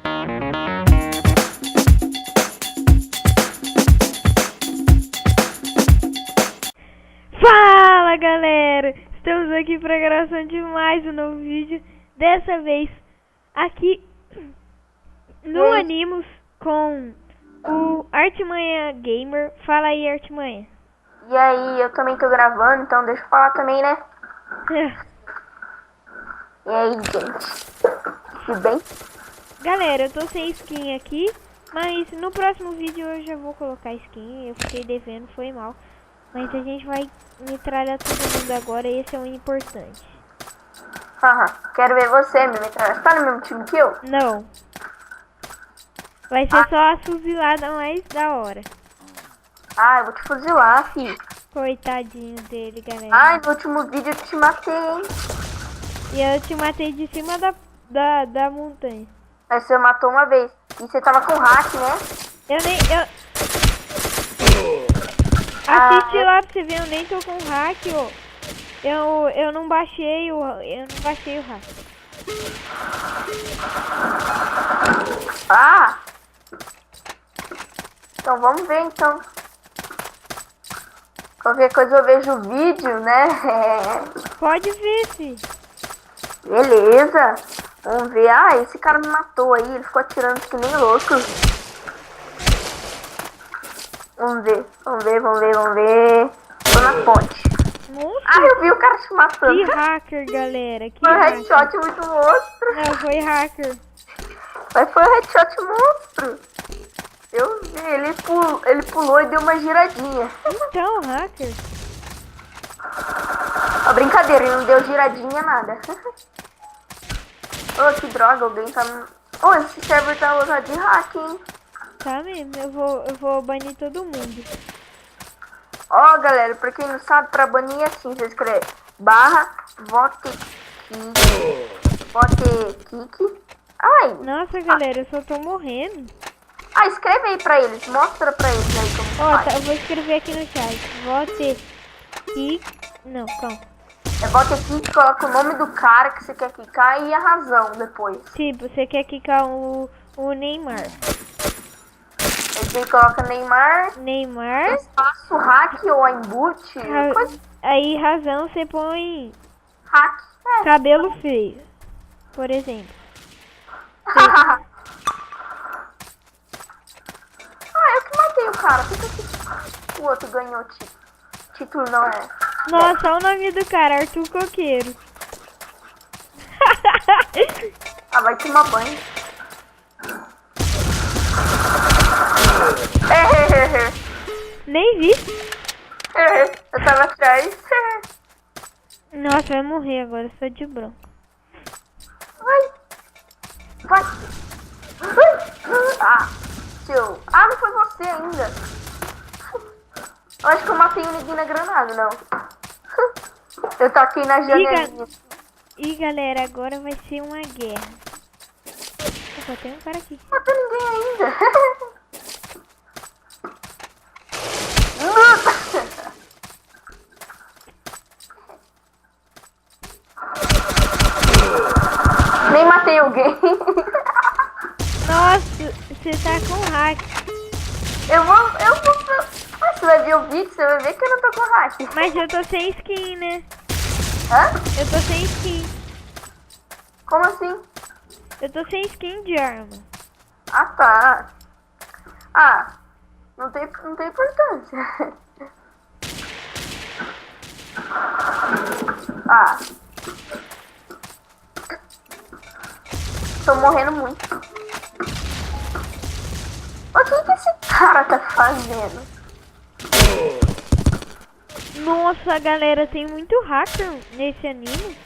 Fala galera, estamos aqui para a gravação de mais um novo vídeo. Dessa vez aqui no Animus com o Artimanha Gamer. Fala aí, Artimanha. E aí, eu também tô gravando, então deixa eu falar também, né? E aí, gente? Tudo bem? Galera, eu tô sem skin aqui, mas no próximo vídeo eu já vou colocar skin. Eu fiquei devendo, foi mal. Mas a gente vai metralhar todo mundo agora, esse é o importante. Haha, quero ver você me metralhar. Você tá no mesmo time que eu? Não. Vai ser só a fuzilada mais da hora. Ah, eu vou te fuzilar, fi. Coitadinho dele, galera. Ai, no último vídeo eu te matei, hein? E eu te matei de cima da montanha. Mas você matou uma vez. E você tava com hack, né? Assiste lá pra você ver, eu nem tô com hack, ó. Eu não baixei o hack. Ah! Então vamos ver, então. Qualquer coisa eu vejo o vídeo, né? Pode ver, fi. Beleza. Vamos ver. Ah, esse cara me matou aí. Ele ficou atirando que nem louco. Vamos ver. Tô na ponte. Nossa, Ah, eu vi o cara te matando. que hacker, galera. Que Foi um hacker. headshot muito monstro. Não, foi hacker. Mas foi um headshot monstro. Eu vi, ele pulou e deu uma giradinha. Então, hacker. Ó, brincadeira, ele não deu giradinha nada. Oh, que droga, alguém tá... Oh, esse server tá usado de hack, hein? Tá mesmo, eu vou banir todo mundo. Ó, galera, pra quem não sabe, pra banir é assim, você escreve /votekick. Ai. Nossa, galera, eu só tô morrendo. Ah, escreve aí pra eles, mostra pra eles aí como Ó, faz. tá, eu vou escrever aqui no chat. Vote que... Não, calma. É votekick, coloca o nome do cara que você quer quicar e a razão depois. Tipo, você quer quicar o Neymar. Aí você coloca Neymar, espaço, hack ou aimbut, coisa... Aí, razão, você põe hack. É. cabelo feio, por exemplo. Ah, eu que matei o cara. Por que o outro ganhou o título? Não é? Nossa, olha o nome do cara, Arthur Coqueiro. Ah, vai tomar banho. Nem vi. Eu tava atrás. Nossa, vai morrer agora, só de branco. Vai. Ah, seu. Ah, não foi você ainda. Eu acho que eu matei ninguém na granada, não. Eu taquei na janelinha. E galera, agora vai ser uma guerra. Opa, tem um cara aqui. Não matou ninguém ainda. Nem matei alguém. Nossa, você tá com hack. Eu vou... Ah, você vai ver o vídeo, você vai ver que eu não tô com hack. Mas eu tô sem skin, né? Hã? Eu tô sem skin. Como assim? Eu tô sem skin de arma. Ah, tá. Ah, não tem importância. Ah. Tô morrendo muito. O que esse cara tá fazendo? Nossa, galera, tem muito hacker nesse anime.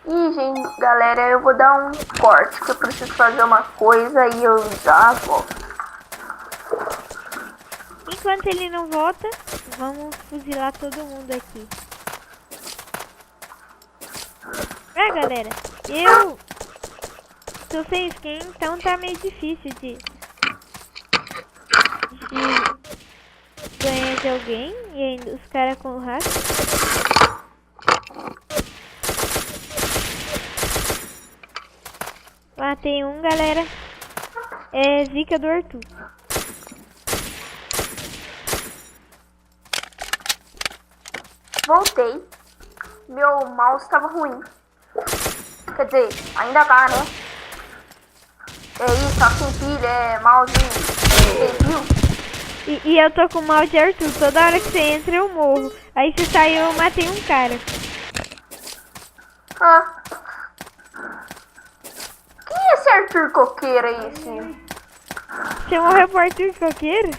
Ih, gente, galera, eu vou dar um corte que eu preciso fazer uma coisa e eu já volto. Enquanto ele não volta, vamos fuzilar todo mundo aqui. Galera, eu tô sem skin, então tá meio difícil de ganhar de alguém. E ainda os caras com hack. Matei um, galera. É zica do Arthur. Voltei. Meu mouse tava ruim. Quer dizer, ainda tá, né? É isso, só sem pilha, é mouse sem fio. E eu tô com o mal de Arthur. Toda hora que você entra eu morro. Aí você saiu, eu matei um cara. Ah. Quem é esse Arthur Coqueiro aí, assim? Você morreu pro Arthur Coqueiro?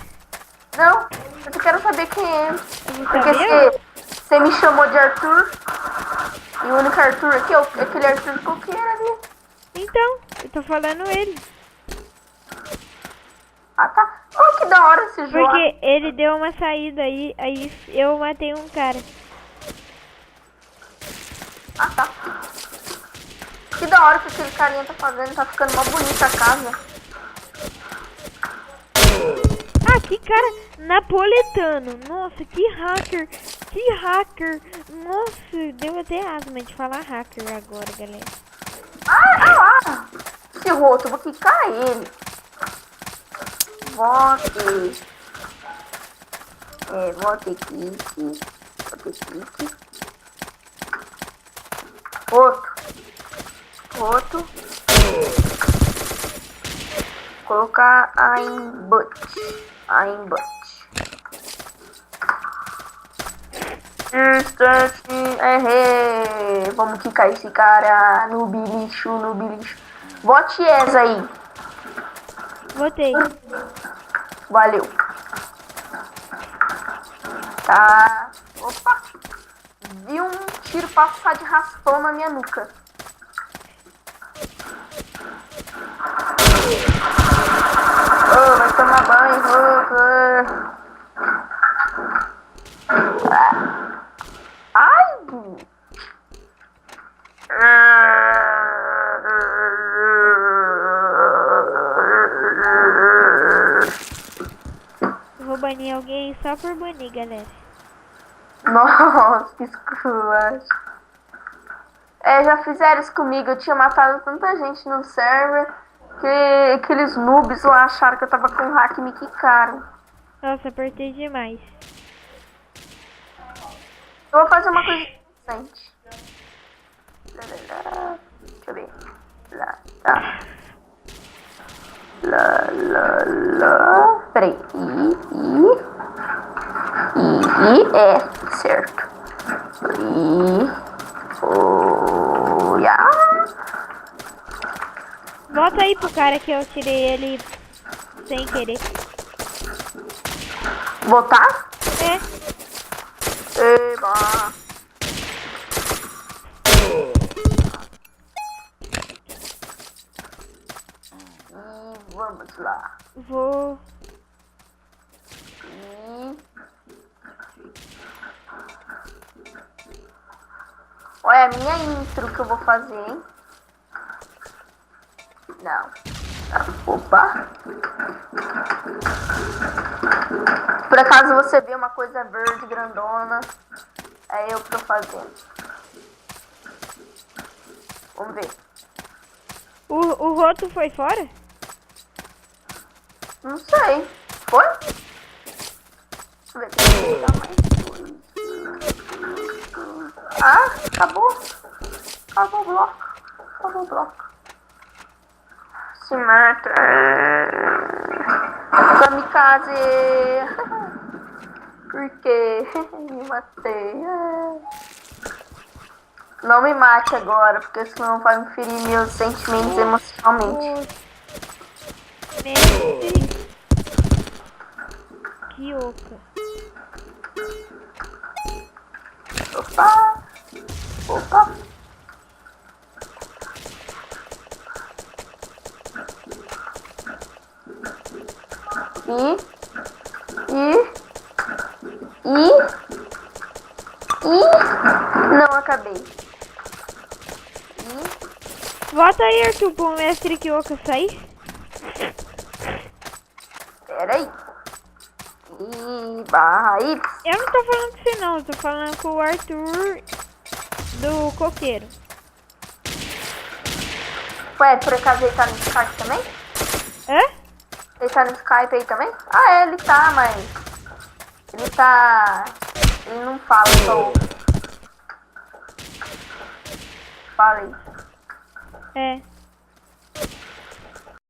Não, eu só quero saber quem é. Eu Porque sabia? você me chamou de Arthur. E o único Arthur aqui é aquele Arthur Coqueiro ali. Então, eu tô falando ele. Ah, tá. Oh, que da hora esse jogo. Porque ele deu uma saída aí eu matei um cara. Ah, tá. Que da hora que aquele carinha tá fazendo. Tá ficando mó bonita a casa. Ah, que cara napoletano. Nossa, que hacker. Que hacker. Nossa, deu até asma de falar hacker agora, galera. Ah! Esse roto, eu vou quicar ele. Vote. Vote kick. Vote kick. Roto. Colocar aimbot. Instant. Vamos quicar esse cara. Noob lixo. Vote essa aí. Votei. Valeu. Tá. Opa. Vi um tiro passar de raspão na minha nuca. Oh, vai tomar banho. Ai. Eu vou banir alguém só por banir, galera. Nossa, que esculacho. Já fizeram isso comigo. Eu tinha matado tanta gente no server que aqueles noobs lá acharam que eu tava com hack e me quicaram. Nossa, apertei demais. Eu vou fazer uma coisa interessante. Deixa eu ver. Peraí. Certo. Volta aí pro cara que eu tirei ele sem querer. Botar? É. Eba. Vamos lá. Vou. Olha a minha intro que eu vou fazer, hein? Não. Opa. Por acaso você vê uma coisa verde grandona, é eu que tô fazendo. Vamos ver. O roto foi fora? Não sei. Foi? Deixa eu ver aqui. Ah, acabou. Acabou o bloco. Se mata. Kamikaze. Por quê? Me matei. Não me mate agora, porque senão vai me ferir meus sentimentos emocionalmente. Mestre. Que oca. Opa. Não acabei. Volta aí, Arthur, pro mestre que oca sair. Pera aí. Barra Y. Eu não tô falando com você não, eu tô falando com o Arthur do coqueiro. Ué, por acaso ele tá no Skype também? Hã? Ele tá no Skype aí também? Ah, é, ele tá, mas... Ele tá... Ele não fala, só... Fala aí. É.